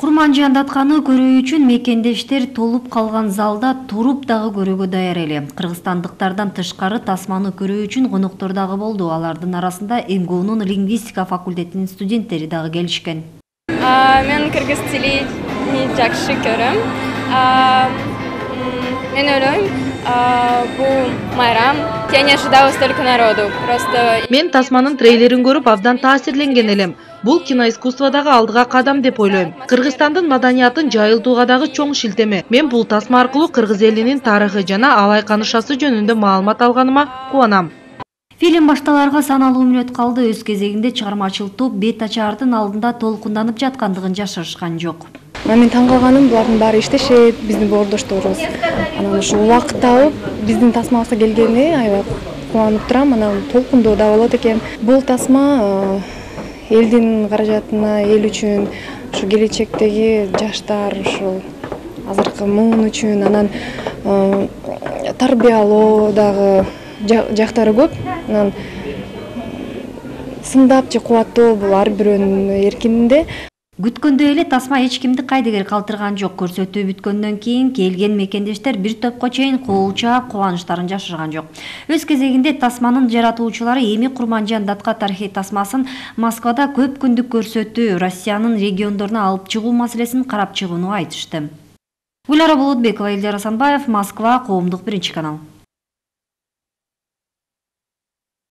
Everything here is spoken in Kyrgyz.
Курманжандатканы көрүү үчүн мекендештер толуп калган залда туруп дагы көрүүгө даяр эле. Кыргызстандыктардан тышкары тасманы көрүү үчүн коноктор дагы болду. Алардын арасында МГУнун лингвистика факультетинин студенттери дагы келишкен. Мен кыргыз тилин жакшы көрөм. Мен ойлойм, бул майрам я не ожидала столько народу. Мен тасманын трейлерин көрүп абдан таасирленген элем. Бул киноискусстводагы алдыга кадам деп ойлойм. Кыргызстандын маданиятын жайылтууга дагы чоң шилтеме. Мен бул тасма аркылуу кыргыз элинин тарыхы жана алай канышасы жөнүндө маалымат алганыма кубанам. Фильм башталарга саналуу мүнөт калды. Өз кезегинде чыгармачыл топ бет ачаардын алдында толкунданып жаткандыгын жашырышкан жок. Мен таң калганым, булардын баары иштешет, биздин боордошторубуз. Анан ушу убакыт алып, биздин тасмабызга келгенине аябай кубанып турам. Анан толкундоо да болот экен. Бул тасма элдин каражатына, эл үчүн, ушу келечектеги жаштар, ушул азыркы муун үчүн, анан тарбиялоо дагы жактары көп. Анан сындап же кубаттоо бул ар бирөөнүн эркинде. Күткөндөй эле тасма эч кимди кайдыгер калтырган жок. Көрсөтүү бүткөндөн кийин келген мекендештер бир топко чейин кол чаап кубанычтарын жашырган жок. Өз кезегинде тасманын жаратуучулары эми Курманжан датка тарыхый тасмасын Москвада көп күндүк көрсөтүү Россиянын региондоруна алып чыгуу маселесин карап чыгууну айтышты. Гүлара Болотбекова, Элдер Асанбаев, Москва, Коомдук, Биринчи канал.